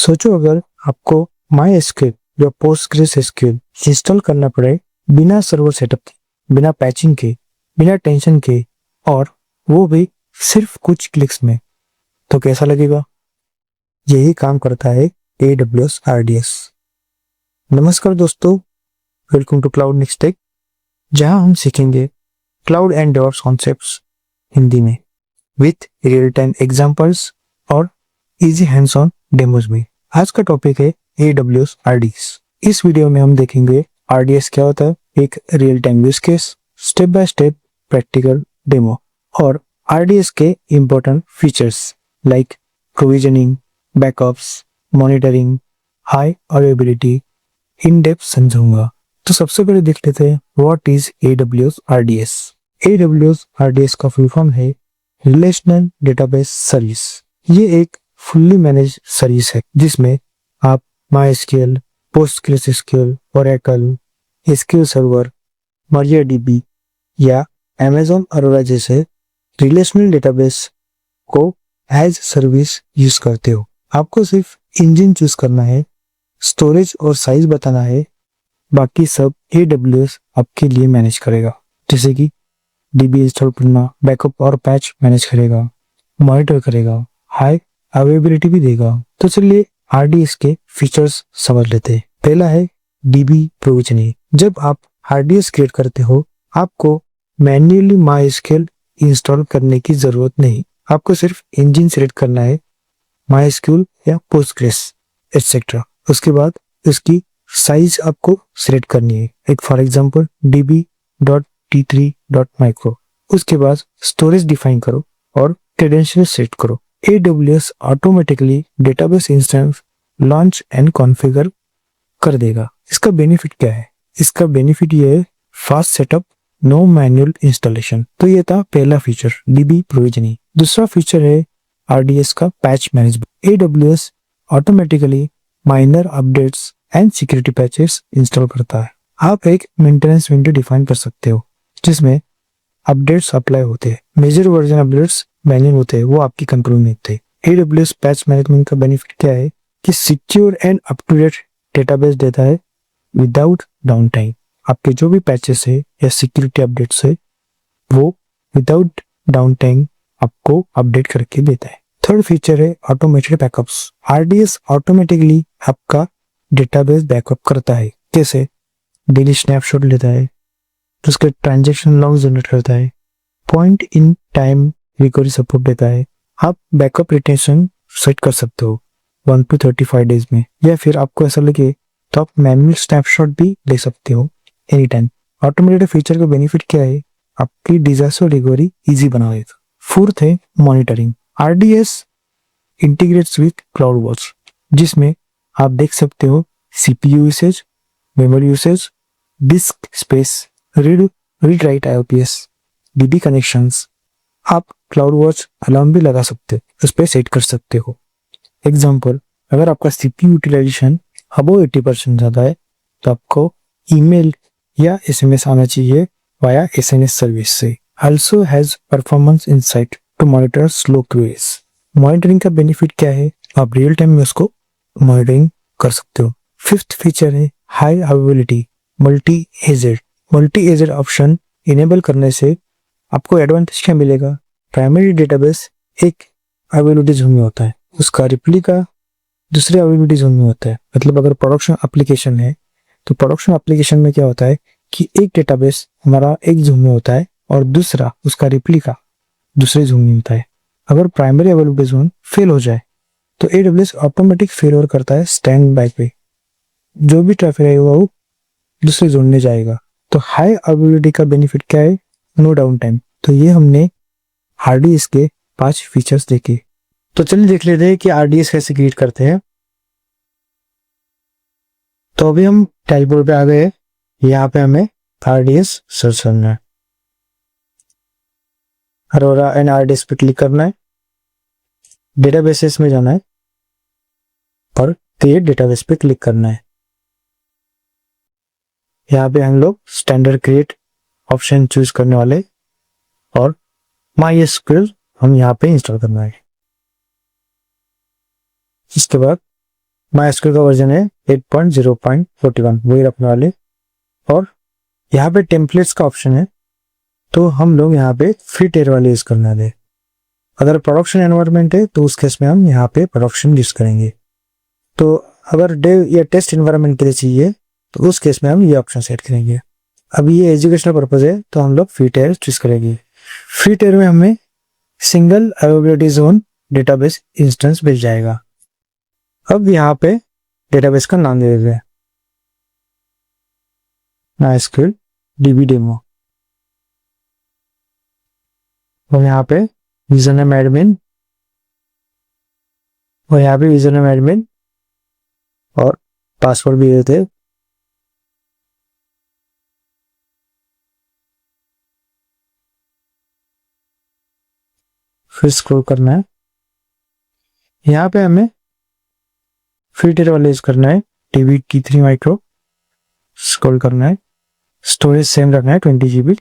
सोचो अगर आपको MySQL या PostgreSQL इंस्टॉल करना पड़े बिना सर्वर सेटअप के, बिना पैचिंग के, बिना टेंशन के, और वो भी सिर्फ कुछ क्लिक्स में, तो कैसा लगेगा? यही काम करता है AWS RDS। नमस्कार दोस्तों, welcome to cloud next tech, जहां हम सीखेंगे cloud and DevOps concepts Hindi में विथ रियल टाइम एग्जांपल्स और इजी हैंड्स ऑन डेमोज में। आज का टॉपिक है AWS RDS। इस वीडियो में हम देखेंगे RDS क्या होता है, एक real time use case, step by step practical demo और RDS के important features like provisioning, backups, monitoring, high availability in depth समझाऊंगा। तो सबसे पहले देख लेते हैं what is AWS RDS। AWS RDS का फुल फॉर्म है रिलेशनल डेटाबेस सर्विस। ये एक फुल्ली मैनेज सर्विस है जिसमें आप MySQL, PostgreSQL, Oracle, SQL server, MariaDB या Amazon Aurora जैसे रिलेशनल डेटाबेस को एज सर्विस यूज करते हो। आपको सिर्फ इंजन चूज करना है, स्टोरेज और साइज बताना है, बाकी सब AWS आपके लिए मैनेज करेगा, जैसे कि DB इंस्टॉल करना, बैकअप और पैच मैनेज करेगा, मॉनिटर करेगा, हाई अवेलेबिलिटी भी देगा। तो चलिए RDS के फीचर्स समझ लेते हैं। पहला है DB प्रोविजनिंग। जब आप RDS क्रिएट करते हो, आपको मैन्युअली MySQL इंस्टॉल करने की जरूरत नहीं। आपको सिर्फ इंजन सेलेक्ट करना है, MySQL या Postgres एक्सेट्रा। उसके बाद उसकी साइज आपको सिलेक्ट करनी है, एक फॉर एग्जांपल db.t3.micro। उसके बाद स्टोरेज डिफाइन करो और क्रेडेंशियल सेट करो। AWS automatically database instance launch and configure कर देगा। इसका बेनिफिट क्या है? इसका बेनिफिट ये है fast setup, no manual installation. तो ये था पहला फीचर, DB प्रोविजनिंग। दूसरा फीचर है RDS का patch management. AWS automatically minor updates and security patches install करता है। आप एक मेंटेनेंस विंडो डिफाइन कर सकते हो जिसमें अपडेट्स अप्लाई होते हैं। मेजर वर्जन अपडेट्स मैनुअल होते हैं, वो आपकी कंट्रोल में होते हैं। AWS पैच मैनेजमेंट का बेनिफिट क्या है कि secure and up to date database देता है विदाउट डाउन टाइम। आपके जो भी पैचेस है या सिक्योरिटी अपडेट्स है वो विदाउट डाउन टाइम आपको अपडेट करके देता है। थर्ड फीचर है ऑटोमेटेड बैकअप्स। RDS ऑटोमेटिकली आपका डेटाबेस बैकअप करता है। कैसे? डेली स्नैपशॉट लेता है, उसके ट्रांजैक्शन लॉग जनरेट करता है, point in time recovery support देता है। आप बैकअप रिटेंशन सेट कर सकते हो 1 to 35 डेज में, या फिर आपको ऐसा लगे तो आप मैनुअल स्नैपशॉट भी ले सकते हो एनी टाइम। ऑटोमेटेड फीचर का बेनिफिट क्या है? आपकी डिजास्टर रिकवरी इजी बना देता। फोर्थ है monitoring. RDS integrates with CloudWatch, जिसमें आप देख सकते हो CPU usage, memory usage, disc space, read write IOPS, DB connections. आप CloudWatch अलार्म भी लगा सकते हो, उस पर सेट कर सकते हो। एग्जाम्पल, अगर आपका CPU यूटिलाइजेशन अबव 80% ज्यादा है तो आपको ईमेल या SMS आना चाहिए वाया SNS सर्विस से। Also has performance insight to monitor slow queries। Monitoring का बेनिफिट क्या है? आप रियल टाइम में उसको मॉनिटरिंग कर सकते हो। फिफ्थ फीचर है high availability multi AZ option enable करने से आपको एडवांटेज क्या मिलेगा? प्राइमरी डेटाबेस एक अवेलेबिलिटी जोन में होता है, उसका रिप्लिका दूसरे अवेलेबिलिटी जोन में होता है। मतलब अगर प्रोडक्शन एप्लीकेशन है तो प्रोडक्शन एप्लीकेशन में क्या होता है कि एक डेटाबेस हमारा एक जोन में होता है और दूसरा उसका रिप्लिका दूसरे जोन में होता है। अगर प्राइमरी अवेलेबिलिटी जोन फेल हो जाए तो AWS ऑटोमेटिक फेल ओवर करता है स्टैंड बाय पे, जो भी ट्रैफिक आएगा वो दूसरे जोन में जाएगा। तो हाई अवेलेबिलिटी का बेनिफिट क्या है? No downtime. तो ये हमने RDS के 5 फीचर्स देखे। तो चलिए देख लेते हैं कि RDS कैसे क्रिएट करते हैं। तो अभी हम डैशबोर्ड पे आ गए। यहाँ पे हमें RDS सर्च करना है, अरोरा एंड RDS पे क्लिक करना है, डेटाबेसेस में जाना है और क्रिएट डेटाबेस पे क्लिक करना है। यहाँ पे हम लोग स्टैंडर्ड क्रिएट ऑप्शन चूज करने वाले और MySQL हम यहाँ पे इंस्टॉल करना है। इसके बाद MySQL का वर्जन है 8.0.41, वही रखने वाले। और यहाँ पे टेम्पलेट्स का ऑप्शन है, तो हम लोग यहाँ पे फ्री टियर वाले यूज करना है। अगर प्रोडक्शन एनवायरनमेंट है तो उस केस में हम यहाँ पे प्रोडक्शन यूज करेंगे। तो अगर डेव या टेस्ट एनवायरनमेंट के लिए चाहिए तो उस केस में हम ये ऑप्शन सेट करेंगे। अभी ये एजुकेशनल पर्पज है तो हम लोग फ्री टियर चूज करेंगे। फ्री टियर में हमें single availability zone database instance मिल जाएगा। अब यहाँ पे डेटाबेस का नाम दे देते हैं MySQL DB डेमो, और यहाँ पे यूजरनेम एडमिन, और यहाँ पे यूजरनेम एडमिन और पासवर्ड भी देते हैं। फिर स्क्रॉल करना है, यहाँ पे हमें फ्री टियर वाले यूज करना है DB-T3 माइक्रो। स्क्रॉल करना है, स्टोरेज सेम रखना है 20 GB।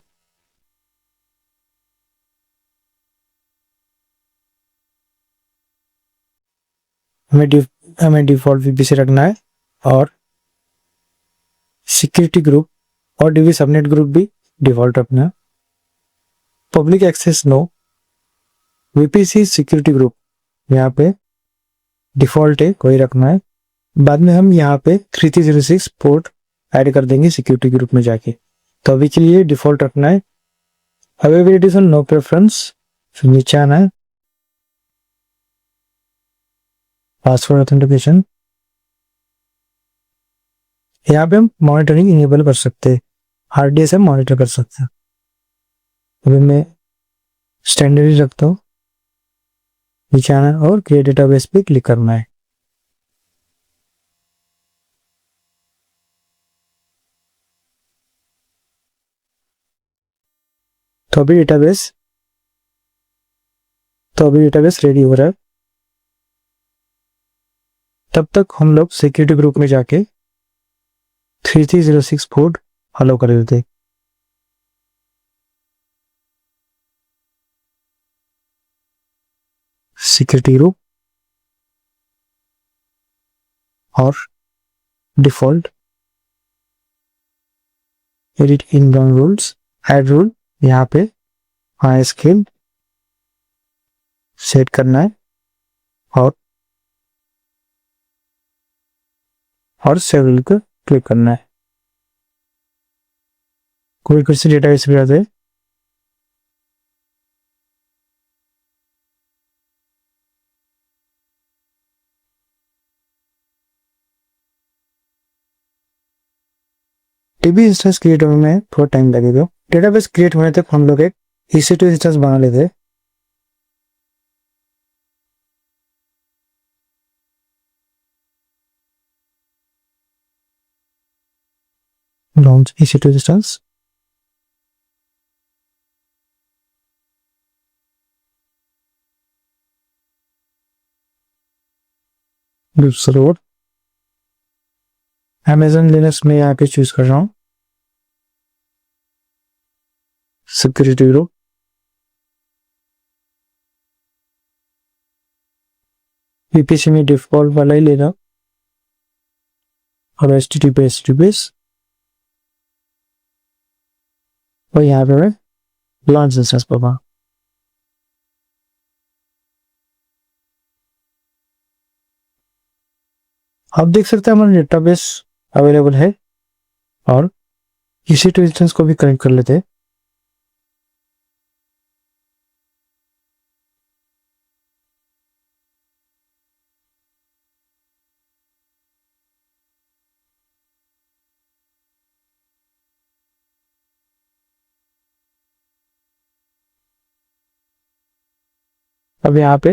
हमें डिफॉल्ट VPC रखना है, और सिक्योरिटी ग्रुप और DB सबनेट ग्रुप भी डिफॉल्ट रखना है। Public access no, VPC security group यहाँ पे डिफॉल्ट है, कोई रखना है। बाद में हम यहाँ पे 3306 पोर्ट ऐड कर देंगे सिक्योरिटी ग्रुप में जाके। तो अभी के लिए डिफॉल्ट रखना है। अवेलेबिलिटी नो प्रेफरेंस, फिर नीचे आना है, पासवर्ड ऑथेंटिकेशन। यहाँ पे हम मॉनिटरिंग इनेबल कर सकते हैं, RDS हम मॉनिटर कर सकते हैं। अभी मैं स्टैंडर्ड रखता हूँ, नीचे आना है और क्रिएट डेटाबेस पे क्लिक करना है। तो अभी डेटाबेस रेडी हो रहा है। तब तक हम लोग सिक्योरिटी ग्रुप में जाके 3306 पोर्ट अलाउ कर देते। सिक्योरिटी ग्रुप और default, edit inbound rules, add rule, यहाँ पे MySQL सेट करना है और सेव रूल को क्लिक करना है। कोई से डेटाबेस भी आते हैं। DB इंस्टेंस क्रिएट होने में थोड़ा टाइम लगेगा। डेटाबेस क्रिएट होने तक हम लोग एक EC2 इंस्टेंस बना लेते हैं। Launch EC2 instance, server, Amazon Linux में यहाँ पे चूज कर रहा हूँ सिक्योरिटी ग्रुप, VPC में डिफॉल्ट वाला ही लेना, और HTTPS और यहाँ पे मैं लॉन्च इंस्टेंस पर। आप देख सकते हैं हमारा डेटाबेस अवेलेबल है, और EC2 इंस्टेंस को भी कनेक्ट कर लेते हैं। अब यहाँ पे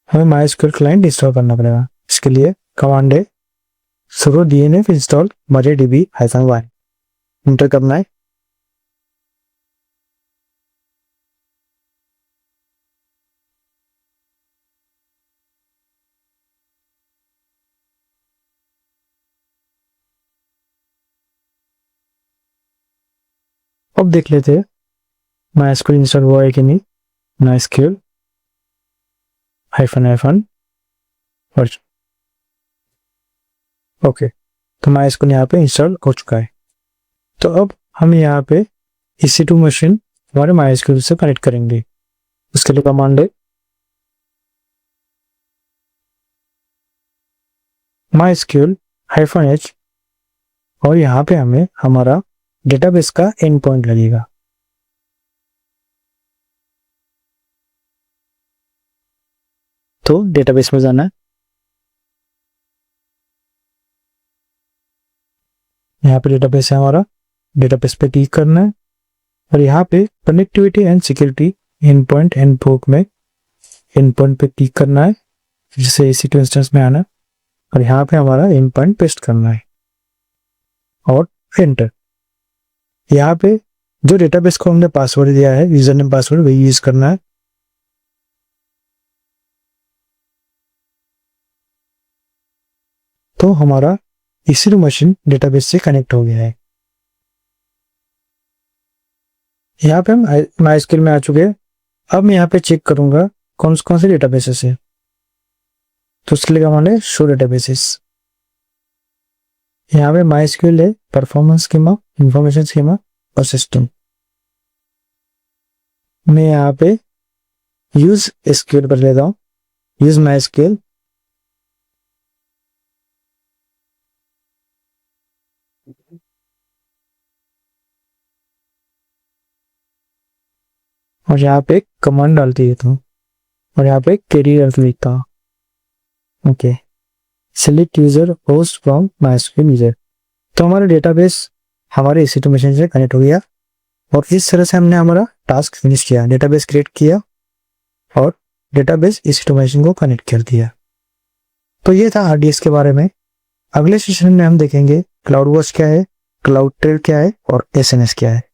हमें MySQL क्लाइंट इंस्टॉल करना पड़ेगा। इसके लिए कमांड है sudo dnf install MariaDB-y, inter करना है। अब देख लेते हैं MySQL इंस्टॉल हुआ है कि नहीं। MySQL -, version. ओके, तो MySQL यहाँ पे इंस्टॉल हो चुका है। तो अब हम यहाँ पे EC2 मशीन हमारे MySQL से कनेक्ट करेंगे। उसके लिए कमांड है MySQL-h और यहाँ पे हमें हमारा डेटाबेस का एंड पॉइंट लगेगा। तो डेटाबेस में जाना है, यहाँ पे डेटाबेस है हमारा, डेटाबेस पे क्लिक करना है और यहाँ पे connectivity and security and point and book में एंड पॉइंट पे क्लिक करना है, जिससे EC2 इंस्टेंस में आना और यहाँ पे हमारा एंड पॉइंट पेस्ट करना है और एंटर। यहाँ पे जो डेटाबेस को हमने पासवर्ड दिया है, यूजर नेम पासवर्ड, वही यूज करना है। तो हमारा EC2 मशीन डेटाबेस से कनेक्ट हो गया है। यहाँ पे हम MySQL में आ चुके हैं। अब मैं यहाँ पे चेक करूंगा कौन से डेटाबेसेस है। तो उसके लिए कमांड है शो डेटाबेसेस। यहाँ पे MySQL है, परफॉर्मेंस स्कीमा, इंफॉर्मेशन स्कीमा और सिस्टम। मैं यहाँ पे यूज SQL पर लेता हूँ, यूज MySQL। और यहाँ पे कमांड डाल देता हूँ और यहाँ पे कैरियर लिखता हूँ। Okay, select user host from MySQL user. तो हमारा डेटाबेस हमारे EC2 मशीन से कनेक्ट हो गया और इस तरह से हमने हमारा टास्क फिनिश किया, डेटाबेस क्रिएट किया और डेटाबेस EC2 मशीन को कनेक्ट कर दिया। तो ये था RDS के बारे में। अगले सेशन में हम देखेंगे क्लाउड वॉच क्या है, क्लाउड ट्रेल क्या है और SNS क्या है।